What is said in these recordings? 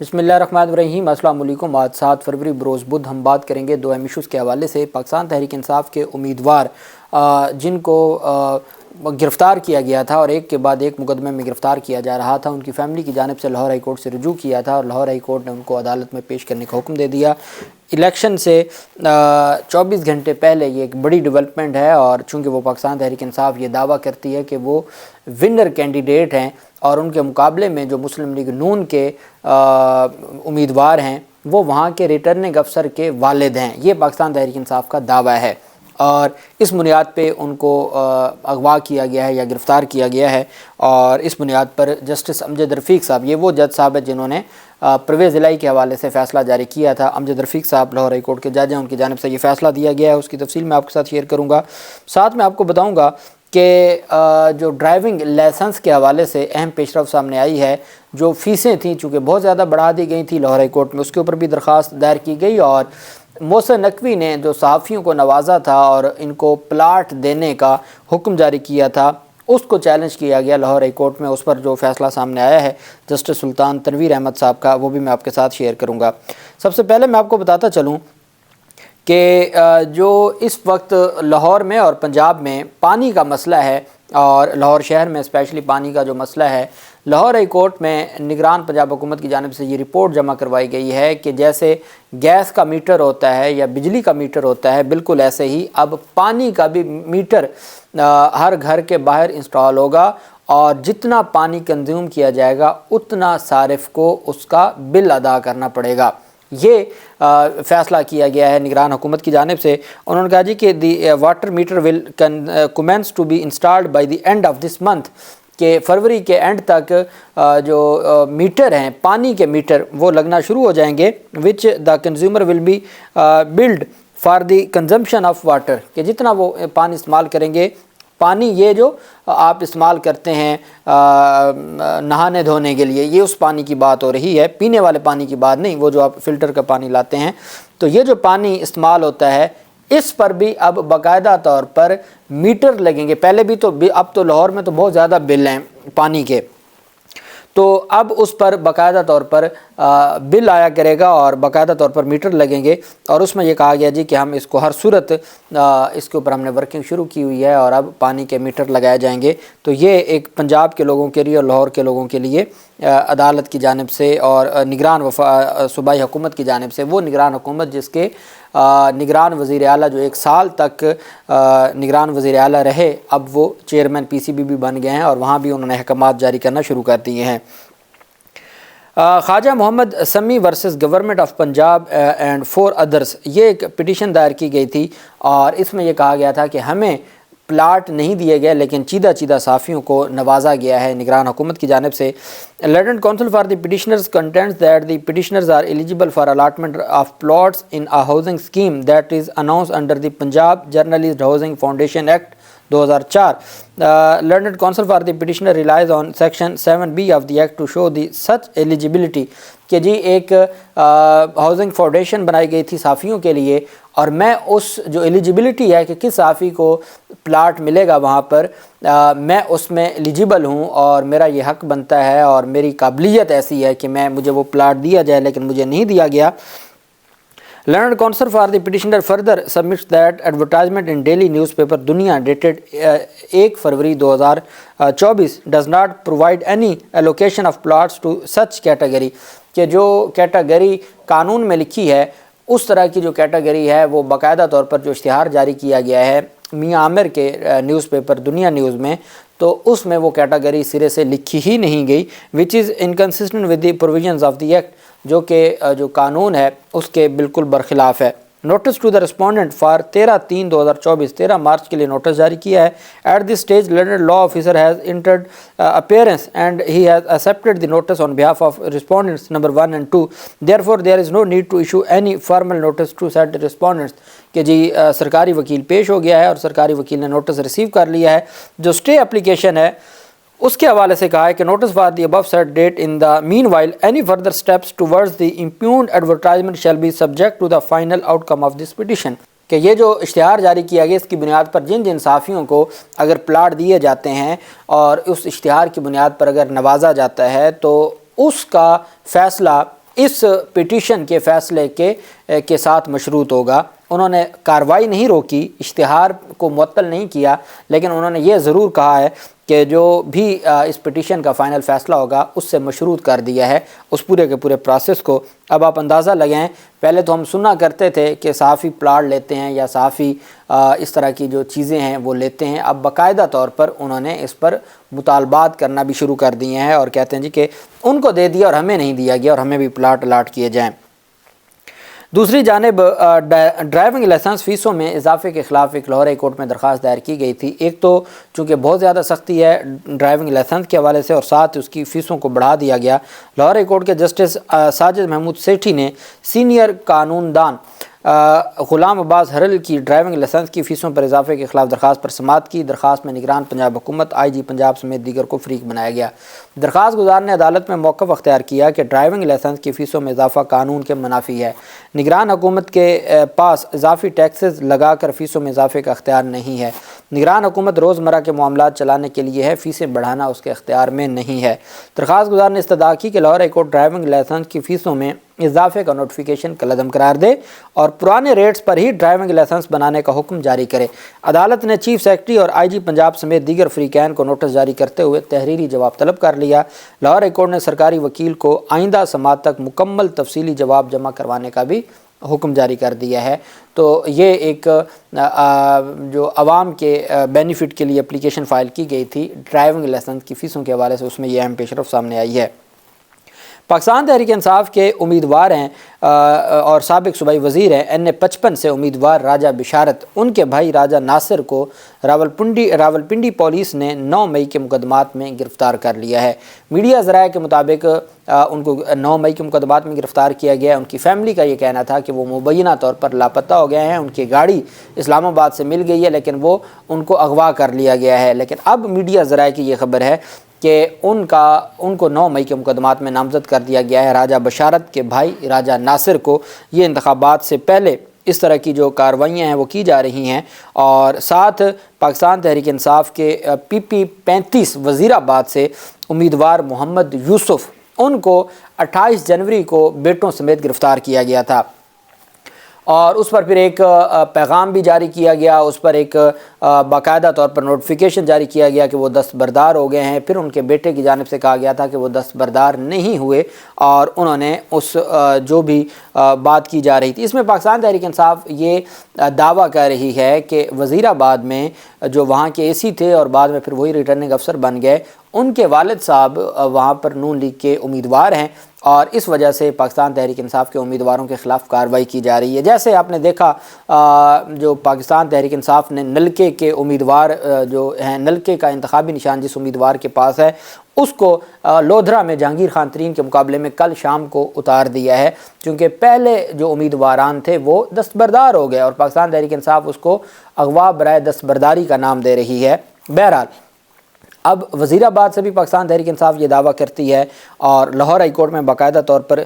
بسم اللہ الرحمن الرحیم۔ السلام علیکم۔ آج 7 فروری بروز بدھ ہم بات کریں گے دو اہم ایشوز کے حوالے سے۔ پاکستان تحریک انصاف کے امیدوار جن کو گرفتار کیا گیا تھا اور ایک کے بعد ایک مقدمے میں گرفتار کیا جا رہا تھا، ان کی فیملی کی جانب سے لاہور ہائی کورٹ سے رجوع کیا تھا اور لاہور ہائی کورٹ نے ان کو عدالت میں پیش کرنے کا حکم دے دیا۔ الیکشن سے 24 گھنٹے پہلے یہ ایک بڑی ڈیولپمنٹ ہے، اور چونکہ وہ پاکستان تحریک انصاف یہ دعویٰ کرتی ہے کہ وہ ونر کینڈیڈیٹ ہیں اور ان کے مقابلے میں جو مسلم لیگ نون کے امیدوار ہیں وہ وہاں کے ریٹرننگ افسر کے والد ہیں، یہ پاکستان تحریک انصاف کا دعویٰ ہے، اور اس بنیاد پہ ان کو اغوا کیا گیا ہے یا گرفتار کیا گیا ہے۔ اور اس بنیاد پر جسٹس امجد رفیق صاحب، یہ وہ جج صاحب ہیں جنہوں نے پرویز الہی کے حوالے سے فیصلہ جاری کیا تھا۔ امجد رفیق صاحب لاہور ہائی کورٹ کے جج ہیں، ان کی جانب سے یہ فیصلہ دیا گیا ہے، اس کی تفصیل میں آپ کے ساتھ شیئر کروں گا۔ ساتھ میں آپ کو بتاؤں گا کہ جو ڈرائیونگ لائسنس کے حوالے سے اہم پیش رفت سامنے آئی ہے، جو فیسیں تھیں چونکہ بہت زیادہ بڑھا دی گئی تھیں لاہور ہائی کورٹ میں، اس کے اوپر بھی درخواست دائر کی گئی، اور محسن نقوی نے جو صحافیوں کو نوازا تھا اور ان کو پلاٹ دینے کا حکم جاری کیا تھا، اس کو چیلنج کیا گیا لاہور ہائی کورٹ میں۔ اس پر جو فیصلہ سامنے آیا ہے جسٹس سلطان تنویر احمد صاحب کا، وہ بھی میں آپ کے ساتھ شیئر کروں گا۔ سب سے پہلے میں آپ کو بتاتا چلوں کہ جو اس وقت لاہور میں اور پنجاب میں پانی کا مسئلہ ہے، اور لاہور شہر میں اسپیشلی پانی کا جو مسئلہ ہے، لاہور ہائی کورٹ میں نگران پنجاب حکومت کی جانب سے یہ رپورٹ جمع کروائی گئی ہے کہ جیسے گیس کا میٹر ہوتا ہے یا بجلی کا میٹر ہوتا ہے، بالکل ایسے ہی اب پانی کا بھی میٹر ہر گھر کے باہر انسٹال ہوگا، اور جتنا پانی کنزیوم کیا جائے گا اتنا صارف کو اس کا بل ادا کرنا پڑے گا۔ یہ فیصلہ کیا گیا ہے نگران حکومت کی جانب سے۔ انہوں نے کہا جی کہ the water meter will commence to be installed by the end of this month, کہ فروری کے اینڈ تک جو میٹر ہیں پانی کے میٹر وہ لگنا شروع ہو جائیں گے، which the consumer will be billed for the consumption of water, کہ جتنا وہ پانی استعمال کریں گے، پانی یہ جو آپ استعمال کرتے ہیں نہانے دھونے کے لیے، یہ اس پانی کی بات ہو رہی ہے، پینے والے پانی کی بات نہیں، وہ جو آپ فلٹر کا پانی لاتے ہیں، تو یہ جو پانی استعمال ہوتا ہے اس پر بھی اب باقاعدہ طور پر میٹر لگیں گے۔ پہلے بھی تو، اب تو لاہور میں تو بہت زیادہ بل ہیں پانی کے، تو اب اس پر باقاعدہ طور پر بل آیا کرے گا اور باقاعدہ طور پر میٹر لگیں گے، اور اس میں یہ کہا گیا جی کہ ہم اس کو ہر صورت اس کے اوپر ہم نے ورکنگ شروع کی ہوئی ہے، اور اب پانی کے میٹر لگائے جائیں گے۔ تو یہ ایک پنجاب کے لوگوں کے لیے اور لاہور کے لوگوں کے لیے عدالت کی جانب سے اور نگران صوبائی حکومت کی جانب سے، وہ نگران حکومت جس کے نگران وزیر اعلیٰ جو 1 سال تک نگران وزیر اعلیٰ رہے، اب وہ چیئرمین PCB بھی بن گئے ہیں، اور وہاں بھی انہوں نے احکامات جاری کرنا شروع کر دیے ہیں۔ Khawaja Muhammad Sami versus government of Punjab and 4 others, یہ ایک پٹیشن دائر کی گئی تھی، اور اس میں یہ کہا گیا تھا کہ ہمیں پلاٹ نہیں دیے گئے لیکن چیدہ صحافیوں کو نوازا گیا ہے نگران حکومت کی جانب سے۔ Learned counsel for the petitioners contends that the petitioners are eligible for allotment of plots in a housing scheme that is announced under the Punjab Journalist Housing Foundation Act 2004. Learned counsel for the petitioner relies on section 7B of the act to show the such eligibility کہ جی ایک housing foundation بنائی گئی تھی صحافیوں کے لیے، اور میں اس جو ایلیجیبلٹی ہے کہ کس صحافی کو پلاٹ ملے گا وہاں پر، میں اس میں ایلیجیبل ہوں اور میرا یہ حق بنتا ہے اور میری قابلیت ایسی ہے کہ مجھے وہ پلاٹ دیا جائے، لیکن مجھے نہیں دیا گیا۔ Learned counsel for the petitioner further submits that advertisement in daily newspaper Dunia dated 1 February 2024 does not provide any allocation of plots to such category، کہ جو کیٹاگری قانون میں لکھی ہے اس طرح کی جو کیٹاگری ہے وہ باقاعدہ طور پر جو اشتہار جاری کیا گیا ہے میاں عامر کے نیوز پیپر دنیا نیوز میں، تو اس میں وہ کیٹاگری سرے سے لکھی ہی نہیں گئی، which is inconsistent with the provisions of the act، جو کہ جو قانون ہے اس کے بالکل برخلاف ہے۔ Notice to the respondent for 13/3/2024، 13 مارچ کے لیے نوٹس جاری کیا ہے۔ At this stage learned law officer has entered appearance and he has accepted the notice on behalf of respondents number 1 and 2، therefore there is no need to issue any formal notice to said respondents, کہ جی سرکاری وکیل پیش ہو گیا ہے اور سرکاری وکیل نے نوٹس ریسیو کر لیا ہے۔ جو اسٹے اپلیکیشن ہے اس کے حوالے سے کہا ہے کہ notice for the above said date in the meanwhile any further steps towards the impugned advertisement shall be subject to the final outcome of this petition, کہ یہ جو اشتہار جاری کیا گیا اس کی بنیاد پر جن صحافیوں کو اگر پلاٹ دیے جاتے ہیں اور اس اشتہار کی بنیاد پر اگر نوازا جاتا ہے تو اس کا فیصلہ اس پٹیشن کے فیصلے کے ساتھ مشروط ہوگا۔ انہوں نے کارروائی نہیں روکی، اشتہار کو معطل نہیں کیا، لیکن انہوں نے یہ ضرور کہا ہے کہ جو بھی اس پٹیشن کا فائنل فیصلہ ہوگا اس سے مشروط کر دیا ہے اس پورے کے پورے پروسیس کو۔ اب آپ اندازہ لگائیں، پہلے تو ہم سنا کرتے تھے کہ صحافی پلاٹ لیتے ہیں یا صحافی اس طرح کی جو چیزیں ہیں وہ لیتے ہیں، اب باقاعدہ طور پر انہوں نے اس پر مطالبات کرنا بھی شروع کر دیے ہیں اور کہتے ہیں جی کہ ان کو دے دیا اور ہمیں نہیں دیا گیا اور ہمیں بھی پلاٹ الاٹ کیے جائیں۔ دوسری جانب ڈرائیونگ لائسنس فیسوں میں اضافے کے خلاف ایک لاہور ہائی کورٹ میں درخواست دائر کی گئی تھی۔ ایک تو چونکہ بہت زیادہ سختی ہے ڈرائیونگ لائسنس کے حوالے سے اور ساتھ اس کی فیسوں کو بڑھا دیا گیا، لاہور ہائی کورٹ کے جسٹس ساجد محمود سیٹھی نے سینئر قانون دان غلام عباس ہرل کی ڈرائیونگ لائسنس کی فیسوں پر اضافے کے خلاف درخواست پر سماعت کی۔ درخواست میں نگران پنجاب حکومت، آئی جی پنجاب سمیت دیگر کو فریق بنایا گیا۔ درخواست گزار نے عدالت میں موقف اختیار کیا کہ ڈرائیونگ لائسنس کی فیسوں میں اضافہ قانون کے منافی ہے۔ نگران حکومت کے پاس اضافی ٹیکسز لگا کر فیسوں میں اضافے کا اختیار نہیں ہے۔ نگران حکومت روزمرہ کے معاملات چلانے کے لیے ہے، فیسیں بڑھانا اس کے اختیار میں نہیں ہے۔ درخواست گزار نے استدعا کی کہ Lahore high court driving licence کی فیسوں میں اضافے کا نوٹیفیکیشن کالعدم قرار دے اور پرانے ریٹس پر ہی ڈرائیونگ لائسنس بنانے کا حکم جاری کرے۔ عدالت نے چیف سیکرٹری اور آئی جی پنجاب سمیت دیگر فریقین کو نوٹس جاری کرتے ہوئے تحریری جواب طلب کر لیا۔ لاہور ہائی کورٹ نے سرکاری وکیل کو آئندہ سماعت تک مکمل تفصیلی جواب جمع کروانے کا بھی حکم جاری کر دیا ہے۔ تو یہ ایک جو عوام کے بینیفٹ کے لیے اپلیکیشن فائل کی گئی تھی ڈرائیونگ لائسنس کی فیسوں کے حوالے سے، اس میں یہ اہم پیش رفت سامنے آئی ہے۔ پاکستان تحریک انصاف کے امیدوار ہیں اور سابق صوبائی وزیر ہیں NA-55 سے امیدوار راجہ بشارت، ان کے بھائی راجہ ناصر کو راولپنڈی پولیس نے 9 مئی کے مقدمات میں گرفتار کر لیا ہے۔ میڈیا ذرائع کے مطابق ان کو 9 مئی کے مقدمات میں گرفتار کیا گیا ہے۔ ان کی فیملی کا یہ کہنا تھا کہ وہ مبینہ طور پر لاپتہ ہو گئے ہیں، ان کی گاڑی اسلام آباد سے مل گئی ہے لیکن وہ ان کو اغوا کر لیا گیا ہے۔ لیکن اب میڈیا ذرائع کی یہ خبر ہے کہ ان کو 9 مئی کے مقدمات میں نامزد کر دیا گیا ہے۔ راجہ بشارت کے بھائی راجہ ناصر کو یہ انتخابات سے پہلے اس طرح کی جو کارروائیاں ہیں وہ کی جا رہی ہیں، اور ساتھ پاکستان تحریک انصاف کے PP 35 وزیر آباد سے امیدوار محمد یوسف، ان کو 28 جنوری کو بیٹوں سمیت گرفتار کیا گیا تھا اور اس پر پھر ایک پیغام بھی جاری کیا گیا، اس پر ایک باقاعدہ طور پر نوٹیفیکیشن جاری کیا گیا کہ وہ دستبردار ہو گئے ہیں۔ پھر ان کے بیٹے کی جانب سے کہا گیا تھا کہ وہ دستبردار نہیں ہوئے اور انہوں نے اس جو بھی بات کی جا رہی تھی، اس میں پاکستان تحریک انصاف یہ دعویٰ کر رہی ہے کہ وزیر آباد میں جو وہاں کے AC تھے اور بعد میں پھر وہی ریٹرننگ افسر بن گئے، ان کے والد صاحب وہاں پر نون لیگ کے امیدوار ہیں اور اس وجہ سے پاکستان تحریک انصاف کے امیدواروں کے خلاف کارروائی کی جا رہی ہے۔ جیسے آپ نے دیکھا جو پاکستان تحریک انصاف نے نلکے کے امیدوار جو ہیں، نلکے کا انتخابی نشان جس امیدوار کے پاس ہے، اس کو لودھرا میں جہانگیر خان ترین کے مقابلے میں کل شام کو اتار دیا ہے، کیونکہ پہلے جو امیدواران تھے وہ دستبردار ہو گئے اور پاکستان تحریک انصاف اس کو اغوا برائے دستبرداری کا نام دے رہی ہے۔ بہرحال اب وزیر آباد سے بھی پاکستان تحریک انصاف یہ دعویٰ کرتی ہے اور لاہور ہائی کورٹ میں باقاعدہ طور پر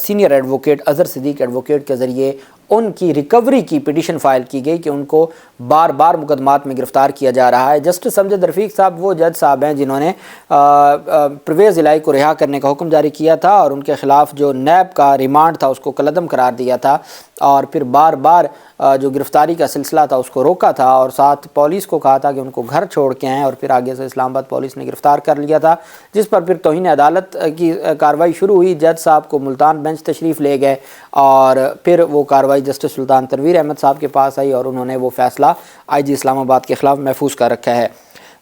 سینئر ایڈوکیٹ اظہر صدیق ایڈوکیٹ کے ذریعے ان کی ریکوری کی پٹیشن فائل کی گئی کہ ان کو بار بار مقدمات میں گرفتار کیا جا رہا ہے۔ جسٹس امجد رفیق صاحب وہ جج صاحب ہیں جنہوں نے پرویز الہی کو رہا کرنے کا حکم جاری کیا تھا اور ان کے خلاف جو نیب کا ریمانڈ تھا اس کو کالعدم قرار دیا تھا اور پھر بار بار جو گرفتاری کا سلسلہ تھا اس کو روکا تھا اور ساتھ پولیس کو کہا تھا کہ ان کو گھر چھوڑ کے آئیں، اور پھر آگے سے اسلام آباد پولیس نے گرفتار کر لیا تھا، جس پر پھر توہین عدالت کی کارروائی شروع ہوئی۔ جج صاحب کو ملتان بینچ تشریف لے گئے اور پھر وہ کارروائی جسٹس سلطان تنویر احمد صاحب کے پاس آئی اور انہوں نے وہ فیصلہ IG اسلام آباد کے خلاف محفوظ کر رکھا ہے۔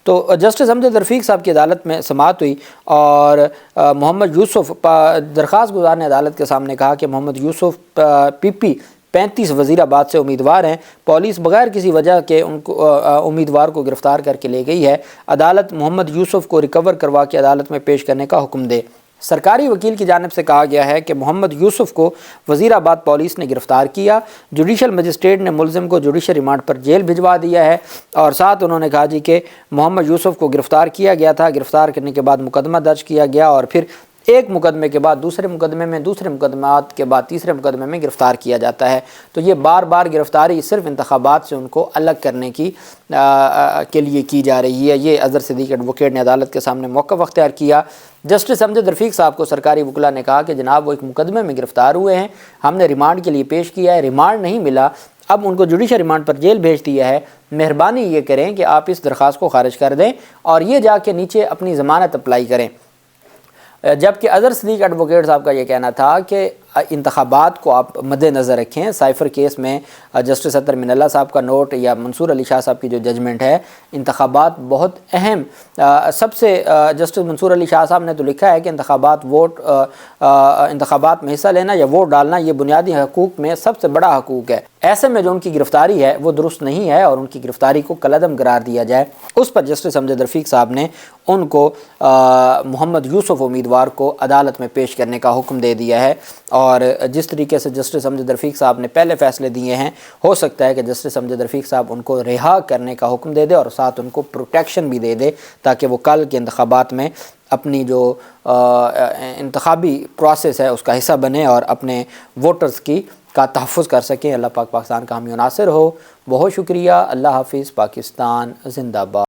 تو جسٹس امجد رفیق صاحب کی عدالت میں سماعت ہوئی اور محمد یوسف درخواست گزار نے عدالت کے سامنے کہا کہ محمد یوسف PP 35 وزیر آباد سے امیدوار ہیں، پولیس بغیر کسی وجہ کے ان کو امیدوار کو گرفتار کر کے لے گئی ہے، عدالت محمد یوسف کو ریکور کروا کے عدالت میں پیش کرنے کا حکم دے۔ سرکاری وکیل کی جانب سے کہا گیا ہے کہ محمد یوسف کو وزیر آباد پولیس نے گرفتار کیا، جوڈیشل مجسٹریٹ نے ملزم کو جوڈیشل ریمانڈ پر جیل بھجوا دیا ہے، اور ساتھ انہوں نے کہا جی کہ محمد یوسف کو گرفتار کیا گیا تھا، گرفتار کرنے کے بعد مقدمہ درج کیا گیا اور پھر ایک مقدمے کے بعد دوسرے مقدمے میں، دوسرے مقدمات کے بعد تیسرے مقدمے میں گرفتار کیا جاتا ہے۔ تو یہ بار بار گرفتاری صرف انتخابات سے ان کو الگ کرنے کے لیے کی جا رہی ہے۔ یہ اظہر صدیق ایڈوکیٹ نے عدالت کے سامنے موقف اختیار کیا۔ جسٹس امجد رفیق صاحب کو سرکاری وکلا نے کہا کہ جناب وہ ایک مقدمے میں گرفتار ہوئے ہیں، ہم نے ریمانڈ کے لیے پیش کیا ہے، ریمانڈ نہیں ملا، اب ان کو جوڈیشل ریمانڈ پر جیل بھیج دیا ہے، مہربانی یہ کریں کہ آپ اس درخواست کو خارج کر دیں اور یہ جا کے نیچے اپنی ضمانت اپلائی کریں۔ جبکہ اظہر صدیق ایڈوکیٹ صاحب کا یہ کہنا تھا کہ انتخابات کو آپ مد نظر رکھیں۔ سائفر کیس میں جسٹس اطہر من اللہ صاحب کا نوٹ یا منصور علی شاہ صاحب کی جو ججمنٹ ہے، انتخابات بہت اہم، سب سے جسٹس منصور علی شاہ صاحب نے تو لکھا ہے کہ انتخابات میں حصہ لینا یا ووٹ ڈالنا یہ بنیادی حقوق میں سب سے بڑا حقوق ہے۔ ایسے میں جو ان کی گرفتاری ہے وہ درست نہیں ہے اور ان کی گرفتاری کو کالعدم قرار دیا جائے۔ اس پر جسٹس امجد رفیق صاحب نے ان کو محمد یوسف امیدوار کو عدالت میں پیش کرنے کا حکم دے دیا ہے، اور جس طریقے سے جسٹس امجد رفیق صاحب نے پہلے فیصلے دیے ہیں، ہو سکتا ہے کہ جسٹس امجد رفیق صاحب ان کو رہا کرنے کا حکم دے دے اور ساتھ ان کو پروٹیکشن بھی دے دے، تاکہ وہ کل کے انتخابات میں اپنی جو انتخابی پروسیس ہے اس کا حصہ بنے اور اپنے ووٹرز کا تحفظ کر سکیں۔ اللہ پاک پاکستان کا حامی و ناصر ہو۔ بہت شکریہ۔ اللہ حافظ۔ پاکستان زندہ باد۔